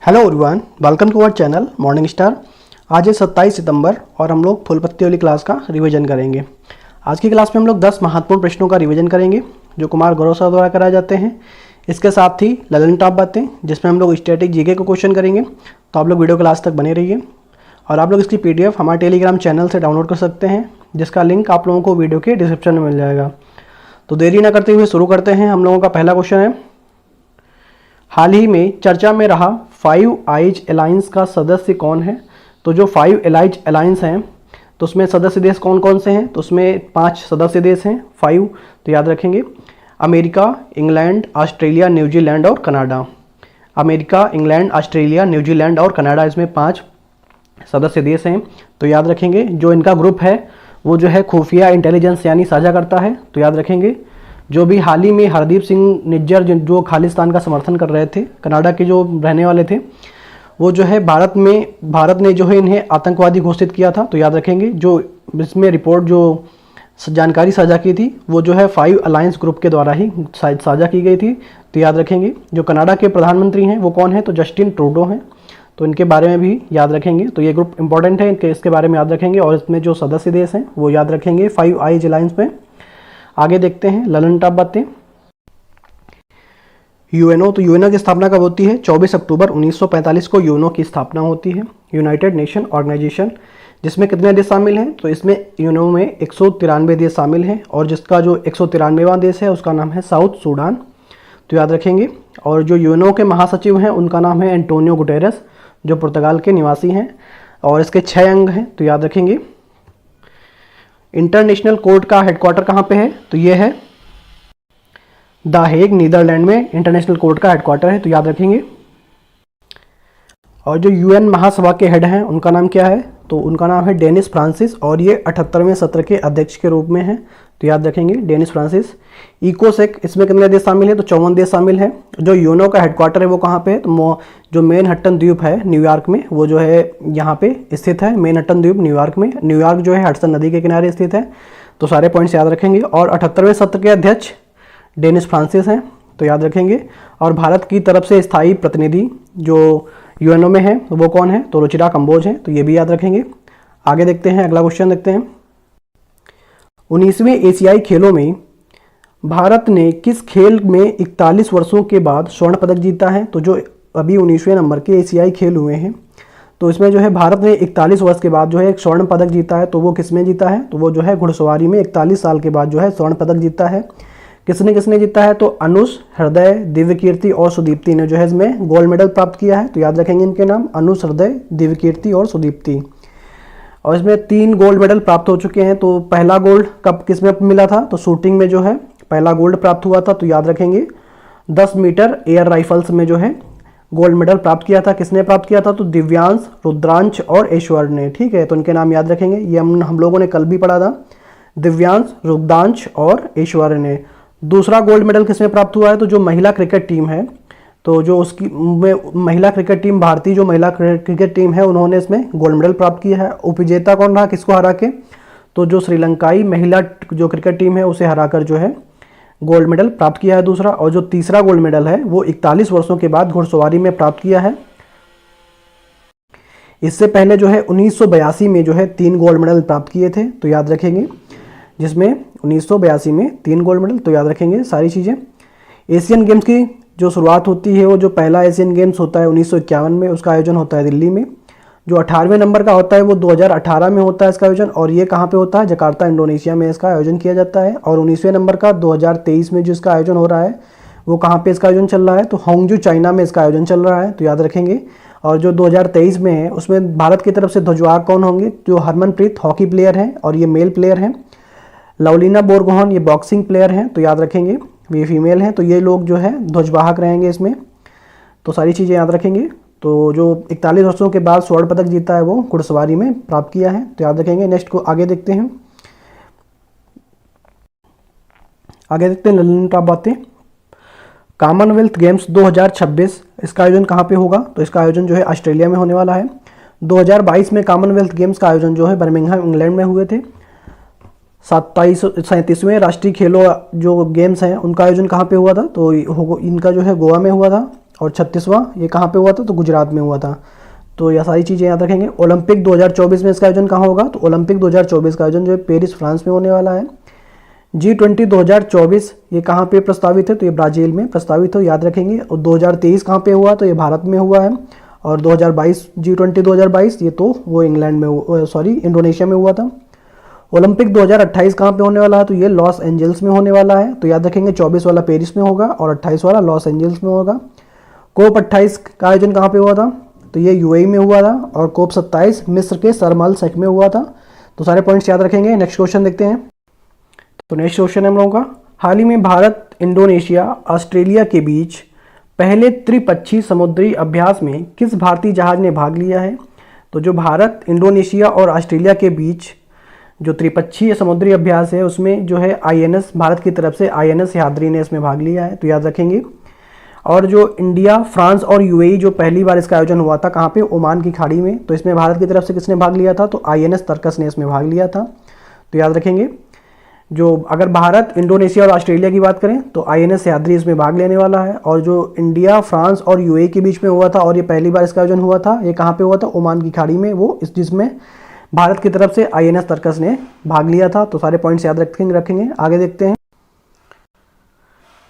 Hello everyone, welcome to our channel morning star. आज है 27 सितंबर और हम लोग फुल पत्ती वाली क्लास का रिवीजन करेंगे। आज की क्लास में हम लोग 10 महत्वपूर्ण प्रश्नों का रिवीजन करेंगे जो कुमार गौरव सर द्वारा कराए जाते हैं। इसके साथ ही ललन टॉप बातें जिसमें हम लोग स्टैटिक जीके को क्वेश्चन करेंगे। तो आप लोग वीडियो क्लास तक बने रहिए और आप लोग इसकी PDF हमारे टेलीग्राम चैनल से डाउनलोड कर सकते हैं, जिसका लिंक आप लोगों को वीडियो के डिस्क्रिप्शन में मिल जाएगा। तो देरी ना करते हुए शुरू करते हैं। हम लोगों का पहला क्वेश्चन है, हाल ही में चर्चा में रहा फाइव आइज अलायंस का सदस्य कौन है। तो जो फाइव आइज अलायंस हैं तो उसमें सदस्य देश कौन कौन से हैं, तो उसमें 5 सदस्य देश हैं, 5। तो याद रखेंगे अमेरिका, इंग्लैंड, ऑस्ट्रेलिया, न्यूजीलैंड और Canada. America, England, Australia, New Zealand और कनाडा, इसमें 5 सदस्य देश हैं। तो याद रखेंगे जो इनका ग्रुप है वो जो है खुफिया इंटेलिजेंस यानी साझा करता है। तो याद रखेंगे जो भी हाल ही में हरदीप सिंह निज्जर जो खालिस्तान का समर्थन कर रहे थे, कनाडा के जो रहने वाले थे, वो जो है भारत ने जो है इन्हें आतंकवादी घोषित किया था। तो याद रखेंगे जो इसमें रिपोर्ट जो जानकारी साझा की थी वो जो है 5 अलायंस ग्रुप के द्वारा ही साझा की गई थी। तो याद रखेंगे जो कनाडा के प्रधानमंत्री हैं वो कौन है, तो जस्टिन ट्रूडो हैं। तो इनके बारे में भी याद रखेंगे। तो ये ग्रुप इंपॉर्टेंट है, इसके बारे में याद रखेंगे और इसमें जो सदस्य देश हैं वो याद रखेंगे 5 आइज अलायंस में। आगे देखते हैं ललन टॉप बातें। यूएनओ, तो यूएनओ की स्थापना कब होती है, 24 अक्टूबर 1945 को यूएनओ की स्थापना होती है। यूनाइटेड नेशन ऑर्गेनाइजेशन, जिसमें कितने देश शामिल हैं, तो इसमें यूएनओ में 193 देश शामिल हैं और जिसका जो 193वां देश है उसका नाम है साउथ सूडान। तो याद रखेंगे। और जो यूएनओ के महासचिव हैं उनका नाम है एंटोनियो गुटेरेस, जो पुर्तगाल के निवासी हैं और इसके 6 अंग हैं। तो याद रखेंगे इंटरनेशनल कोर्ट का हेडक्वार्टर कहाँ पे है, तो ये है द हेग, नीदरलैंड में इंटरनेशनल कोर्ट का हेडक्वार्टर है। तो याद रखेंगे। और जो यूएन महासभा के हेड हैं उनका नाम क्या है, तो उनका नाम है डेनिस फ्रांसिस और ये 78वें सत्र के अध्यक्ष के रूप में हैं। तो याद रखेंगे डेनिस फ्रांसिस। इकोसेक, इसमें कितने देश शामिल हैं, तो 54 देश शामिल हैं। जो यूएनओ का हेडक्वार्टर है वो कहाँ पे है, तो जो मैनहट्टन द्वीप है न्यूयॉर्क में, वो जो है यहाँ पे स्थित है। मैनहट्टन द्वीप न्यूयॉर्क में, न्यूयॉर्क जो है हडसन नदी के किनारे स्थित है। तो सारे पॉइंट्स याद रखेंगे। और 78वें सत्र के अध्यक्ष डेनिस फ्रांसिस हैं। तो याद रखेंगे। और भारत की तरफ से स्थायी प्रतिनिधि जो यूएनओ में है वो कौन है, तो रुचिरा कंबोज हैं। तो ये भी याद रखेंगे। आगे देखते हैं, अगला क्वेश्चन देखते हैं। 19वें एशियाई खेलों में भारत ने किस खेल में 41 वर्षों के बाद स्वर्ण पदक जीता है। तो जो अभी 19वें नंबर के एशियाई खेल हुए हैं तो इसमें जो है भारत ने 41 वर्ष के बाद जो है एक स्वर्ण पदक जीता है। तो वो किस में जीता है, तो वो जो है घुड़सवारी में 41 साल के बाद जो है स्वर्ण पदक जीता है। किसने किसने जीता है, तो अनुष, हृदय, दिव्यकीर्ति और सुदीप्ति ने जो है इसमें गोल्ड मेडल प्राप्त किया है। तो याद रखेंगे इनके नाम, अनुष, हृदय, दिव्यकीर्ति और सुदीप्ति। और इसमें 3 गोल्ड मेडल प्राप्त हो चुके हैं। तो पहला गोल्ड कब किसमें मिला था, तो शूटिंग में जो है पहला गोल्ड प्राप्त हुआ था। तो याद रखेंगे 10 मीटर एयर राइफल्स में जो है गोल्ड मेडल प्राप्त किया था। किसने प्राप्त किया था, तो दिव्यांश, रुद्रांश और ऐश्वर्य ने। ठीक है, तो इनके नाम याद रखेंगे। ये हम लोगों ने कल भी पढ़ा था, दिव्यांश, रुद्रांश और ऐश्वर्य ने। दूसरा गोल्ड मेडल किसमें प्राप्त हुआ है, तो जो महिला क्रिकेट टीम है, तो जो उसकी महिला क्रिकेट टीम, भारतीय जो महिला क्रिकेट टीम है, उन्होंने इसमें गोल्ड मेडल प्राप्त किया है। उपविजेता कौन रहा, किसको हरा के, तो जो श्रीलंकाई महिला जो क्रिकेट टीम है उसे हराकर जो है गोल्ड मेडल प्राप्त किया है दूसरा। और जो तीसरा गोल्ड मेडल है वो 41 वर्षों के बाद घुड़सवारी में प्राप्त किया है। इससे पहले जो है 1982 में जो है 3 गोल्ड मेडल प्राप्त किए थे। तो याद रखेंगे, जिसमें 1982 में 3 गोल्ड मेडल। तो याद रखेंगे सारी चीज़ें। एशियन गेम्स की जो शुरुआत होती है वो जो पहला एशियन गेम्स होता है 1951 में, उसका आयोजन होता है दिल्ली में। जो 18वें नंबर का होता है वो 2018 में होता है इसका आयोजन, और ये कहाँ पे होता है, जकार्ता, इंडोनेशिया में इसका आयोजन किया जाता है। और 19वें नंबर का 2023 में जो इसका आयोजन हो रहा है वो कहाँ पे इसका आयोजन चल रहा है, तो हांगजू, चाइना में इसका आयोजन चल रहा है। तो याद रखेंगे। और जो 2023 में है उसमें भारत की तरफ से ध्वजवाहक कौन होंगे, जो हरमनप्रीत हॉकी प्लेयर हैं और ये मेल प्लेयर हैं। लवलीना बोरगोहन ये बॉक्सिंग प्लेयर हैं। तो याद रखेंगे ये फीमेल हैं। तो ये लोग जो है ध्वजवाहक रहेंगे इसमें। तो सारी चीज़ें याद रखेंगे। तो जो 41 वर्षों के बाद स्वर्ण पदक जीता है वो घुड़सवारी में प्राप्त किया है। तो याद रखेंगे। नेक्स्ट को आगे देखते हैं। आगे देखते हैं ललन टॉप बातें। कॉमनवेल्थ गेम्स 2026 इसका आयोजन कहाँ पे होगा, तो इसका आयोजन जो है ऑस्ट्रेलिया में होने वाला है। 2022 में कॉमनवेल्थ गेम्स का आयोजन जो है बर्मिंघम, इंग्लैंड में हुए थे। 37वें राष्ट्रीय खेलों जो गेम्स हैं उनका आयोजन कहाँ पे हुआ था, तो इनका जो है गोवा में हुआ था। और 36वां ये कहाँ पे हुआ था, तो गुजरात में हुआ था। तो यह सारी चीज़ें याद रखेंगे। ओलंपिक 2024 में इसका आयोजन कहाँ होगा, तो ओलंपिक 2024 का आयोजन जो है पेरिस फ्रांस में होने वाला है। G20 2024 ये कहाँ पे प्रस्तावित है, तो ये ब्राज़ील में प्रस्तावित हो, याद रखेंगे। और 2023 कहाँ पे हुआ, तो ये भारत में हुआ है। और 2022 G20 2022 ये तो वो इंग्लैंड में, सॉरी इंडोनेशिया में हुआ था। ओलंपिक 2028 कहाँ पे होने वाला है, तो ये लॉस एंजल्स में होने वाला है। तो याद रखेंगे 24 वाला पेरिस में होगा और 28 वाला लॉस एंजल्स में होगा। कोप 28 का आयोजन कहाँ पे हुआ था, तो ये यूएई में हुआ था। और कोप 27 मिस्र के शर्म अल शेख में हुआ था। तो सारे पॉइंट्स याद रखेंगे। नेक्स्ट क्वेश्चन देखते हैं। तो नेक्स्ट क्वेश्चन है हम लोगों का, हाल ही में भारत, इंडोनेशिया, ऑस्ट्रेलिया के बीच पहले त्रिपक्षीय समुद्री अभ्यास में किस भारतीय जहाज ने भाग लिया है। तो जो भारत, इंडोनेशिया और ऑस्ट्रेलिया के बीच जो त्रिपक्षीय समुद्री अभ्यास है उसमें जो है आईएनएस, भारत की तरफ से आईएनएस सह्याद्री ने इसमें भाग लिया है। तो याद रखेंगे। और जो इंडिया, फ्रांस और यूएई जो पहली बार इसका आयोजन हुआ था कहाँ पे, ओमान की खाड़ी में, तो इसमें भारत की तरफ से किसने भाग लिया था, तो आईएनएस तरकस ने इसमें भाग लिया था। तो याद रखेंगे। जो अगर भारत, इंडोनेशिया और ऑस्ट्रेलिया की बात करें तो आईएनएस सह्याद्री इसमें भाग लेने वाला है। और जो इंडिया, फ्रांस और यूएई के बीच में हुआ था और ये पहली बार इसका आयोजन हुआ था, ये कहाँ पे हुआ था, ओमान की खाड़ी में, वो इस जिसमें भारत की तरफ से आईएनएस तरकस ने भाग लिया था। तो सारे पॉइंट्स याद रखेंगे। आगे देखते हैं।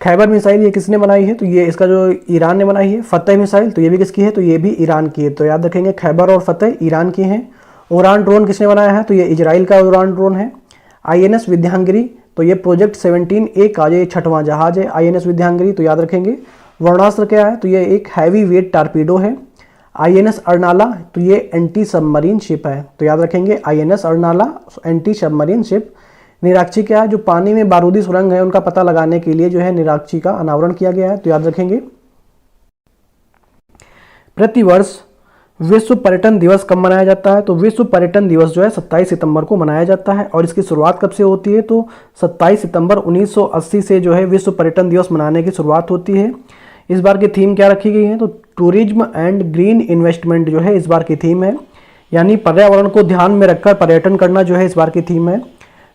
खैबर मिसाइल ये किसने बनाई है, तो ये इसका जो ईरान ने बनाई है। फतेह मिसाइल तो ये भी किसकी है, तो ये भी ईरान की है। तो याद रखेंगे खैबर और फतेह ईरान की हैं। उड़ान ड्रोन किसने बनाया है, तो ये इजराइल का उड़ान ड्रोन है। आईएनएस विद्यांगिरी तो ये प्रोजेक्ट 17A का ये 6वां जहाज है आईएनएस विद्यांगिरी। तो याद रखेंगे। वर्णास्त्र क्या है, तो ये एक हैवी वेट टारपीडो है। आईएनएस अर्नाला तो ये एंटी सबमरीन शिप है। तो याद रखेंगे INS Arnala anti submarine ship. Nirakshi क्या है, जो पानी में बारूदी सुरंग है उनका पता लगाने के लिए जो है निराक्षी का अनावरण किया गया है। तो याद रखेंगे। प्रतिवर्ष विश्व पर्यटन दिवस कब मनाया जाता है, तो विश्व पर्यटन दिवस जो है 27 सितंबर को मनाया जाता है। और इसकी शुरुआत कब से होती है, तो 27 सितंबर 1980 से जो है विश्व पर्यटन दिवस मनाने की शुरुआत होती है। इस बार की थीम क्या रखी गई है, तो टूरिज्म एंड ग्रीन इन्वेस्टमेंट जो है इस बार की थीम है। यानी पर्यावरण को ध्यान में रखकर पर्यटन करना जो है इस बार की थीम है।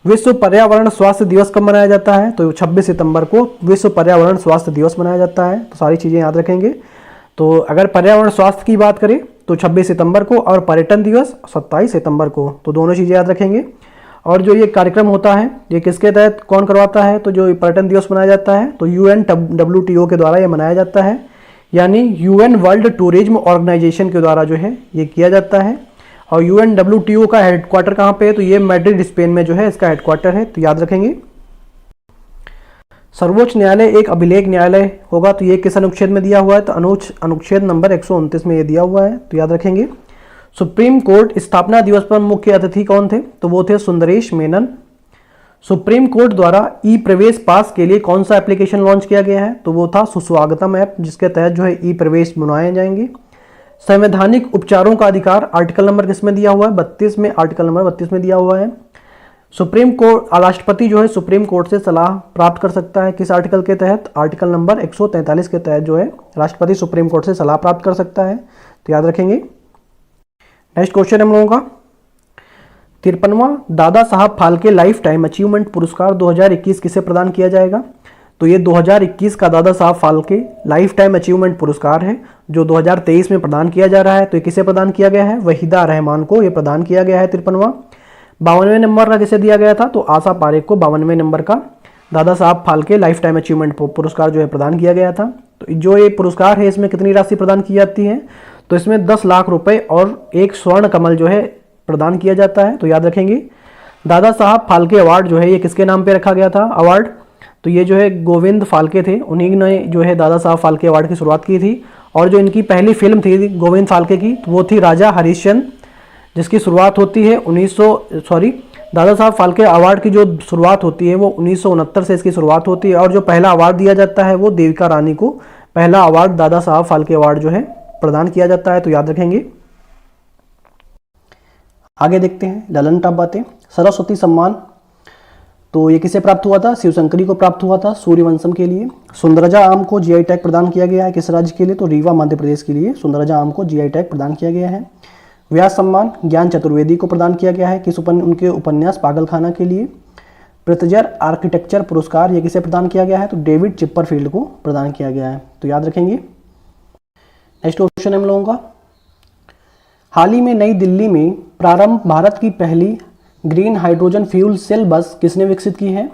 विश्व पर्यावरण स्वास्थ्य दिवस कब मनाया जाता है, तो 26 सितंबर को विश्व पर्यावरण स्वास्थ्य दिवस मनाया जाता है। तो सारी चीज़ें याद रखेंगे। तो अगर पर्यावरण स्वास्थ्य की बात करें तो 26 सितंबर को और पर्यटन दिवस 27 सितंबर को, तो दोनों चीज़ें याद रखेंगे। और जो ये कार्यक्रम होता है ये किसके तहत कौन करवाता है, तो जो पर्यटन दिवस मनाया जाता है तो UNWTO के द्वारा ये मनाया जाता है। यानी UN वर्ल्ड टूरिज्म ऑर्गेनाइजेशन के द्वारा जो है ये किया जाता है। और UNWTO का हेडक्वार्टर कहाँ पे है, तो ये मैड्रिड स्पेन में जो है इसका हेडक्वार्टर है। तो याद रखेंगे। सर्वोच्च न्यायालय एक अभिलेख न्यायालय होगा, तो ये किस अनुच्छेद में दिया हुआ है, तो अनुच्छेद नंबर 129 में ये दिया हुआ है। तो याद रखेंगे। सुप्रीम कोर्ट स्थापना दिवस पर मुख्य अतिथि कौन थे, तो वो थे सुंदरेश मेनन। सुप्रीम कोर्ट द्वारा ई प्रवेश पास के लिए कौन सा एप्लीकेशन लॉन्च किया गया है, तो वो था सुस्वागतम ऐप, जिसके तहत जो है ई प्रवेश बनाए जाएंगे। संवैधानिक उपचारों का अधिकार आर्टिकल नंबर किस में दिया हुआ है, 32 में, आर्टिकल नंबर 32 में दिया हुआ है। सुप्रीम कोर्ट, राष्ट्रपति जो है सुप्रीम कोर्ट से सलाह प्राप्त कर सकता है किस आर्टिकल के तहत, आर्टिकल नंबर 143 के तहत जो है राष्ट्रपति सुप्रीम कोर्ट से सलाह प्राप्त कर सकता है। तो याद रखेंगे। नेक्स्ट क्वेश्चन हम लोगों का 53वां Dada Saheb Phalke life time achievement पुरस्कार 2021 किसे प्रदान किया जाएगा, तो ये 2021 का Dada Saheb Phalke life time achievement पुरस्कार है जो 2023 में प्रदान किया जा रहा है। तो ये किसे प्रदान किया गया है, वहीदा रहमान को ये प्रदान किया गया है 53वां। 52वें नंबर का किसे दिया गया था, तो आशा पारेख को 52वें नंबर का Dada Saheb Phalke life time achievement पुरस्कार जो है प्रदान किया गया था। तो जो ये पुरस्कार है इसमें कितनी राशि प्रदान की जाती है, तो इसमें 10 लाख रुपए और एक स्वर्ण कमल जो है प्रदान किया जाता है। तो याद रखेंगे। दादा साहब फाल्के अवार्ड जो है ये किसके नाम पे रखा गया था अवार्ड, तो ये जो है गोविंद फाल्के थे, उन्हीं ने जो है दादा साहब फाल्के अवार्ड की शुरुआत की थी। और जो इनकी पहली फिल्म थी गोविंद फाल्के की वो थी राजा हरिश्चंद्र, जिसकी शुरुआत होती है दादा साहब फाल्के अवार्ड की जो शुरुआत होती है वो 1969 से इसकी शुरुआत होती है। और जो पहला अवार्ड दिया जाता है वो देविका रानी को पहला अवार्ड दादा साहब फाल्के अवार्ड जो है प्रदान किया जाता है। तो याद रखेंगे। आगे देखते हैं ललन टॉप बातें। सरस्वती सम्मान तो ये किसे प्राप्त हुआ था, शिवशंकरी को प्राप्त हुआ था सूर्यवंशम के लिए। सुंदरजा आम को जीआई टैग प्रदान किया गया है किस राज्य के लिए, तो रीवा मध्य प्रदेश के लिए सुंदरजा आम को जीआई टैग प्रदान किया गया है। व्यास सम्मान ज्ञान चतुर्वेदी को प्रदान किया गया है किस उनके उपन्यास पागलखाना के लिए। प्रित्जर आर्किटेक्चर पुरस्कार ये किसे प्रदान किया गया है, तो डेविड चिपरफील्ड को प्रदान किया गया है। तो याद रखेंगे। नेक्स्ट क्वेश्चन हम लोगों का, हाल ही में नई दिल्ली में प्रारंभ भारत की पहली ग्रीन हाइड्रोजन फ्यूल सेल बस किसने विकसित की है?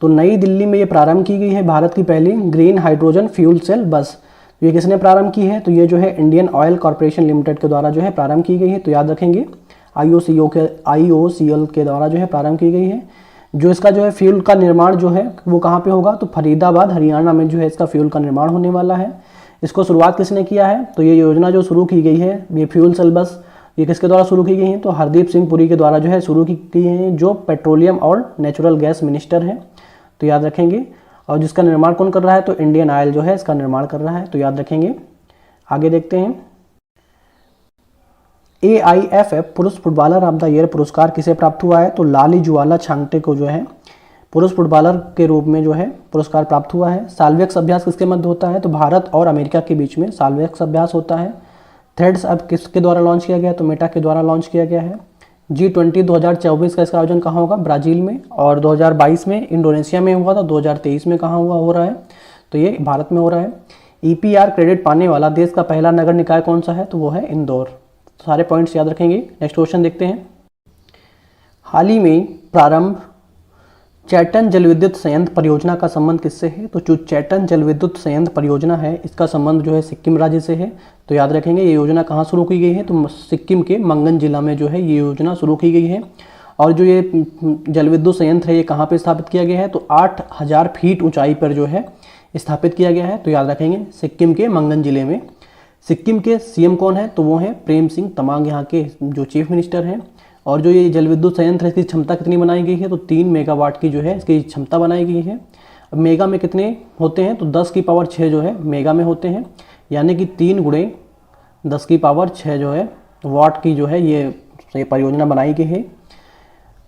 तो नई दिल्ली में ये प्रारंभ की गई है भारत की पहली ग्रीन हाइड्रोजन फ्यूल सेल बस। तो ये किसने प्रारंभ की है? तो ये जो है इंडियन ऑयल कॉर्पोरेशन लिमिटेड के द्वारा जो है प्रारंभ की गई है। तो याद रखेंगे IOCL के द्वारा जो है प्रारंभ की गई है। जो इसका जो है फ्यूल का निर्माण जो है वो कहाँ पे होगा? तो फरीदाबाद हरियाणा में जो है इसका फ्यूल का निर्माण होने वाला है। इसको शुरुआत किसने किया है? तो ये योजना जो शुरू की गई है, ये फ्यूल सेल बस, ये किसके द्वारा शुरू की गई है? तो हरदीप सिंह पुरी के द्वारा जो है शुरू की गई है, जो पेट्रोलियम और नेचुरल गैस मिनिस्टर हैं। तो याद रखेंगे। और जिसका निर्माण कौन कर रहा है? तो इंडियन ऑयल जो है इसका निर्माण कर रहा है। तो याद रखेंगे। आगे देखते हैं, AIFF पुरुष फुटबॉलर ऑफ द ईयर पुरस्कार किसे प्राप्त हुआ है? तो लाली जुआला छांगटे को जो है पुरुष फुटबॉलर के रूप में जो है पुरस्कार प्राप्त हुआ है। साल्वेक्स अभ्यास किसके मध्य होता है? तो भारत और अमेरिका के बीच में साल्वेक्स अभ्यास होता है। थ्रेड्स अब किसके द्वारा लॉन्च किया गया? तो मेटा के द्वारा लॉन्च किया गया है। G20 2024 का इसका आयोजन कहाँ होगा? ब्राज़ील में। और 2022 में इंडोनेशिया में हुआ था। 2023 में कहाँ हुआ हो रहा है? तो ये भारत में हो रहा है। EPR क्रेडिट पाने वाला देश का पहला नगर निकाय कौन सा है? तो वो है इंदौर। तो सारे पॉइंट्स याद रखेंगे। नेक्स्ट क्वेश्चन देखते हैं, हाल ही में प्रारंभ चैटन जलविद्युत संयंत्र परियोजना का संबंध किससे है? तो जो चैटन जलविद्युत संयंत्र परियोजना है इसका संबंध जो है सिक्किम राज्य से है। तो याद रखेंगे ये योजना कहाँ शुरू की गई है? तो सिक्किम के मंगन जिला में जो है ये योजना शुरू की गई है। और जो ये जलविद्युत संयंत्र है ये कहाँ पे स्थापित किया गया है? तो 8000 फीट ऊंचाई पर जो है स्थापित किया गया है। तो याद रखेंगे सिक्किम के मंगन जिले में। सिक्किम के CM कौन है? तो वो हैं प्रेम सिंह तमांग, यहाँ के जो चीफ मिनिस्टर हैं। और जो ये जलविद्युत संयंत्र है इसकी क्षमता कितनी बनाई गई है? तो 3 मेगावाट की जो है इसकी क्षमता बनाई गई है। अब मेगा में कितने होते हैं? तो 10 की पावर 6 जो है मेगा में होते हैं, यानी कि 3 गुणे 10 की पावर 6 जो है वाट की जो है ये परियोजना बनाई गई है।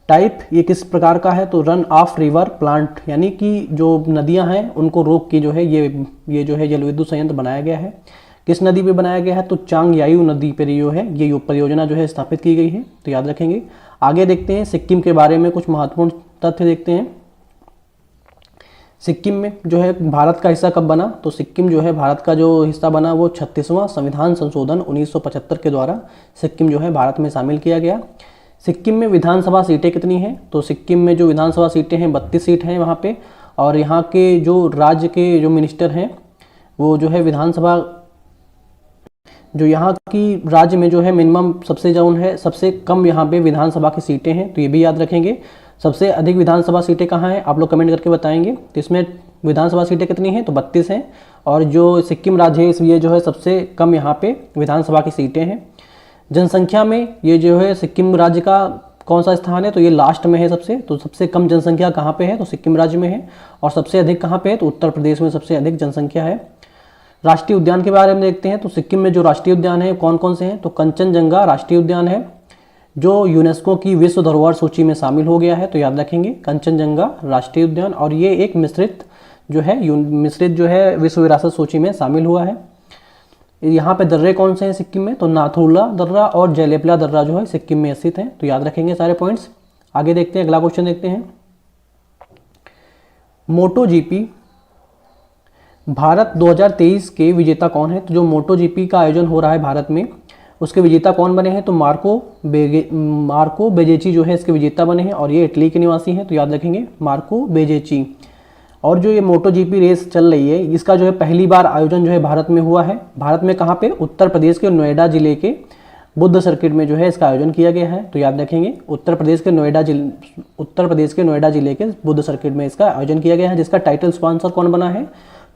टाइप ये किस प्रकार का है? तो रन ऑफ रिवर प्लांट, यानी कि जो नदियां हैं उनको रोक के जो है ये जो है जलविद्युत संयंत्र बनाया गया है। किस नदी पे बनाया गया है? तो चांगयायु नदी पर जो है ये परियोजना जो है स्थापित की गई है। तो याद रखेंगे। आगे देखते हैं सिक्किम के बारे में कुछ महत्वपूर्ण तथ्य देखते हैं। सिक्किम में जो है भारत का हिस्सा कब बना? तो सिक्किम जो है भारत का जो हिस्सा बना वो 36वां संविधान संशोधन 1975 के द्वारा सिक्किम जो है भारत में शामिल किया गया। सिक्किम में विधानसभा सीटें कितनी हैं? तो सिक्किम में जो विधानसभा सीटें हैं 32 सीट हैं वहाँ पे। और यहाँ के जो राज्य के जो मिनिस्टर हैं वो जो है विधानसभा, जो यहाँ की राज्य में जो है मिनिमम सबसे कम यहाँ पे विधानसभा की सीटें हैं। तो ये भी याद रखेंगे। सबसे अधिक विधानसभा सीटें कहाँ हैं? आप लोग कमेंट करके बताएंगे। तो इसमें विधानसभा सीटें कितनी हैं? तो 32 हैं। और जो सिक्किम राज्य है इसलिए जो है सबसे कम यहाँ पे विधानसभा की सीटें हैं। जनसंख्या में ये जो है सिक्किम राज्य का कौन सा स्थान है? तो ये लास्ट में है सबसे। तो सबसे कम जनसंख्या कहाँ पे है? तो सिक्किम राज्य में है। और सबसे अधिक कहाँ पे है? तो उत्तर प्रदेश में सबसे अधिक जनसंख्या है। राष्ट्रीय उद्यान के बारे में देखते हैं। तो सिक्किम में जो राष्ट्रीय उद्यान है कौन कौन से हैं? तो कंचनजंगा राष्ट्रीय उद्यान है जो यूनेस्को की विश्व धरोहर सूची में शामिल हो गया है। तो याद रखेंगे कंचनजंगा राष्ट्रीय उद्यान। और ये एक मिश्रित जो है विश्व विरासत सूची में शामिल हुआ है। यहाँ पे दर्रे कौन से हैं सिक्किम में? तो नाथुला दर्रा और जैलेपला दर्रा जो है सिक्किम में स्थित हैं। तो याद रखेंगे सारे पॉइंट्स। आगे देखते हैं, अगला क्वेश्चन देखते हैं, मोटो जीपी भारत 2023 के विजेता कौन है? तो जो मोटो जीपी का आयोजन हो रहा है भारत में उसके विजेता कौन बने हैं? तो मार्को बेजेची जो है इसके विजेता बने हैं। और ये इटली के निवासी हैं। तो याद रखेंगे मार्को बेजेची। और जो ये मोटो जीपी रेस चल रही है इसका जो है पहली बार आयोजन जो है भारत में हुआ है। भारत में कहाँ पे? उत्तर प्रदेश के नोएडा जिले के बुद्ध सर्किट में जो है इसका आयोजन किया गया है। तो याद रखेंगे उत्तर प्रदेश के नोएडा जिले के बुद्ध सर्किट में इसका आयोजन किया गया है। जिसका टाइटल स्पॉन्सर कौन बना है?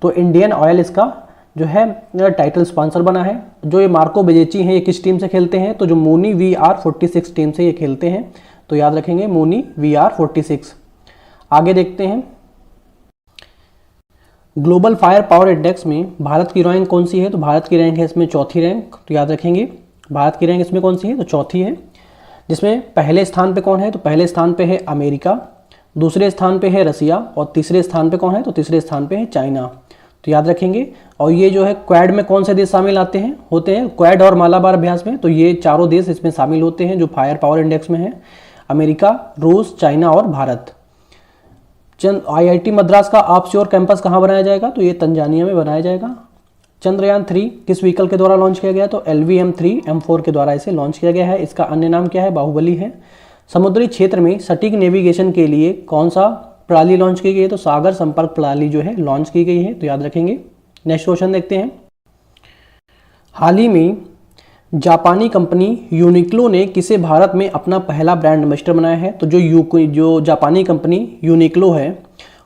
तो इंडियन ऑयल इसका जो है टाइटल स्पॉन्सर बना है। जो ये मार्को बेजेची हैं ये किस टीम से खेलते हैं? तो जो मोनी VR46 टीम से ये खेलते हैं। तो याद रखेंगे मोनी VR46। आगे देखते हैं, ग्लोबल फायर पावर इंडेक्स में भारत की रैंक कौन सी है? तो भारत की रैंक है इसमें चौथी रैंक। तो याद रखेंगे भारत की रैंक इसमें कौन सी है? तो चौथी है। जिसमें पहले स्थान पे कौन है? तो पहले स्थान पे है अमेरिका, दूसरे स्थान पे है रसिया और तीसरे स्थान पे कौन है? तो तीसरे स्थान पे है चाइना। तो याद रखेंगे। और ये जो है क्वाड में कौन से देश शामिल होते हैं क्वाड और मालाबार अभ्यास में? तो ये चारों देश इसमें शामिल होते हैं जो फायर पावर इंडेक्स में है, अमेरिका, रूस, चाइना और भारत। IIT मद्रास का ऑफशोर कैंपस कहाँ बनाया जाएगा? तो ये तंजानिया में बनाया जाएगा। चंद्रयान 3 किस व्हीकल के द्वारा लॉन्च किया गया? तो LVM-3 M4 के द्वारा इसे लॉन्च किया गया है। इसका अन्य नाम क्या है? बाहुबली है। समुद्री क्षेत्र में सटीक नेविगेशन के लिए कौन सा प्रणाली लॉन्च की गई है? तो सागर संपर्क प्रणाली जो है लॉन्च की गई है, तो याद रखेंगे। नेक्स्ट क्वेश्चन देखते हैं। हाल ही में जापानी कंपनी यूनिक्लो ने किसे भारत में अपना पहला ब्रांड एम्बेसडर बनाया है? तो जो जापानी कंपनी यूनिक्लो है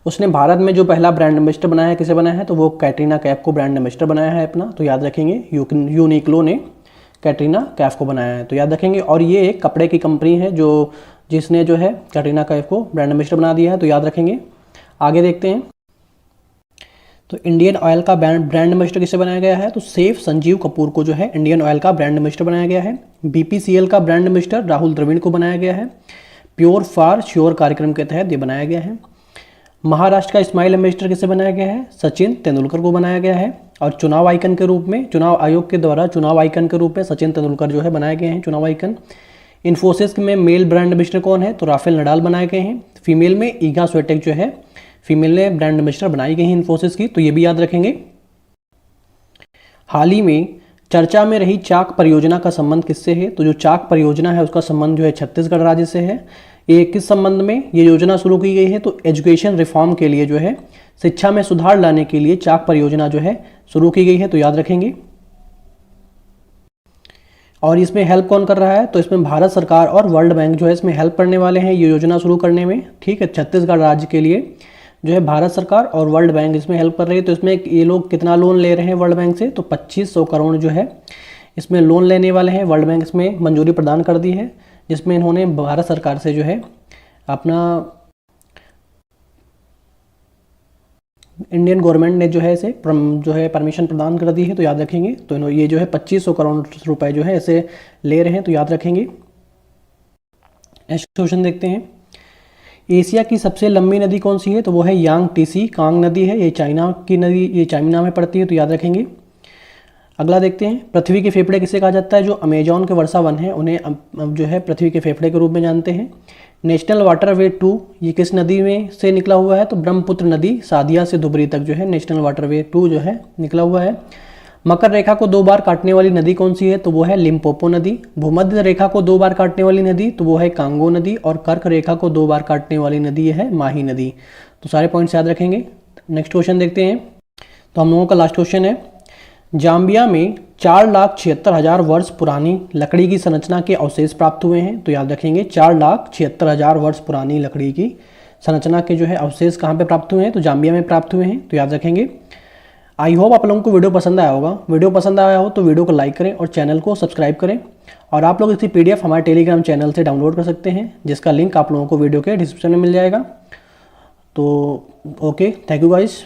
उसने भारत में जो पहला ब्रांड एम्बेसडर बनाया है, किसे बनाया है? तो वो कैटरीना कैफ को ब्रांड एम्बेसडर बनाया है अपना, तो याद रखेंगे यूनिक्लो ने कैटरीना कैफ को बनाया है, तो याद रखेंगे। और ये एक कपड़े की कंपनी है जिसने जो है कैटरीना कैफ को ब्रांड एम्बेसडर बना दिया है, तो याद रखेंगे। आगे देखते हैं। तो इंडियन ऑयल का ब्रांड एम्बेसडर किसे बनाया गया है? तो सेफ संजीव कपूर को जो है इंडियन ऑयल का ब्रांड एम्बेसडर बनाया गया है। BPCL का ब्रांड एम्बेसडर राहुल द्रविड़ को बनाया गया है। प्योर फॉर श्योर कार्यक्रम के तहत ये बनाया गया है। महाराष्ट्र का स्माइल एम्बेसडर किसे बनाया गया है? सचिन तेंदुलकर को बनाया गया है। और चुनाव आइकन के रूप में चुनाव आयोग के द्वारा चुनाव आइकन के रूप में सचिन तेंदुलकर जो है बनाए गए हैं चुनाव आइकन। इन्फोसिस में मेल ब्रांड एम्बेसडर कौन है? तो राफेल नडाल बनाए गए हैं। फीमेल में ईगा स्वेटेक जो है फीमेल ने ब्रांड एम्बेसडर बनाई गई है इन्फोसिस की, तो ये भी याद रखेंगे। हाल ही में चर्चा में रही चाक परियोजना का संबंध किससे है? तो जो चाक परियोजना है उसका संबंध जो है छत्तीसगढ़ राज्य से है। ये किस संबंध में ये योजना शुरू की गई है? तो एजुकेशन रिफॉर्म के लिए जो है शिक्षा में सुधार लाने के लिए चाक परियोजना जो है शुरू की गई है, तो याद रखेंगे। और इसमें हेल्प कौन कर रहा है? तो इसमें भारत सरकार और वर्ल्ड बैंक जो है इसमें हेल्प करने वाले हैं ये योजना शुरू करने में, ठीक है। छत्तीसगढ़ राज्य के लिए जो है भारत सरकार और वर्ल्ड बैंक इसमें हेल्प कर रही है। तो इसमें ये लोग कितना लोन ले रहे हैं वर्ल्ड बैंक से? तो 2500 करोड़ जो है इसमें लोन लेने वाले हैं। वर्ल्ड बैंक इसमें मंजूरी प्रदान कर दी है, जिसमें इन्होंने भारत सरकार से जो है अपना इंडियन गवर्नमेंट ने जो है इसे जो है परमिशन प्रदान कर दी है, तो याद रखेंगे। तो ये जो है 2500 करोड़ रुपए जो है इसे ले रहे हैं, तो याद रखेंगे। नेक्स्ट क्वेश्चन देखते हैं। एशिया की सबसे लंबी नदी कौन सी है? तो वो है यांगटीसी कांग नदी है। ये चाइना की नदी, ये चाइना में पड़ती है, तो याद रखेंगे। अगला देखते हैं। पृथ्वी के फेफड़े किसे कहा जाता है? जो अमेजॉन के वर्षा वन है उन्हें जो है पृथ्वी के फेफड़े के रूप में जानते हैं। नेशनल वाटरवे 2 ये किस नदी में से निकला हुआ है? तो ब्रह्मपुत्र नदी सादिया से धुबरी तक जो है नेशनल वाटरवे 2 जो है निकला हुआ है। मकर रेखा को 2 बार काटने वाली नदी कौन सी है? तो वो है लिम्पोपो नदी। भूमध्य रेखा को 2 बार काटने वाली नदी तो वो है कांगो नदी। और कर्क रेखा को 2 बार काटने वाली नदी है माही नदी। तो सारे पॉइंट्स याद रखेंगे। नेक्स्ट क्वेश्चन देखते हैं। तो हम लोगों का लास्ट क्वेश्चन है। जाम्बिया में 4,76,000 वर्ष पुरानी लकड़ी की संरचना के अवशेष प्राप्त हुए हैं, तो याद रखेंगे 4,76,000 वर्ष पुरानी लकड़ी की संरचना के जो है अवशेष कहाँ पे प्राप्त हुए हैं? तो जाम्बिया में प्राप्त हुए हैं, तो याद रखेंगे। आई होप आप लोगों को वीडियो पसंद आया होगा। वीडियो पसंद आया हो तो वीडियो को लाइक करें और चैनल को सब्सक्राइब करें। और आप लोग इसकी PDF हमारे टेलीग्राम चैनल से डाउनलोड कर सकते हैं, जिसका लिंक आप लोगों को वीडियो के डिस्क्रिप्शन में मिल जाएगा। तो ओके, थैंक यू गाइस।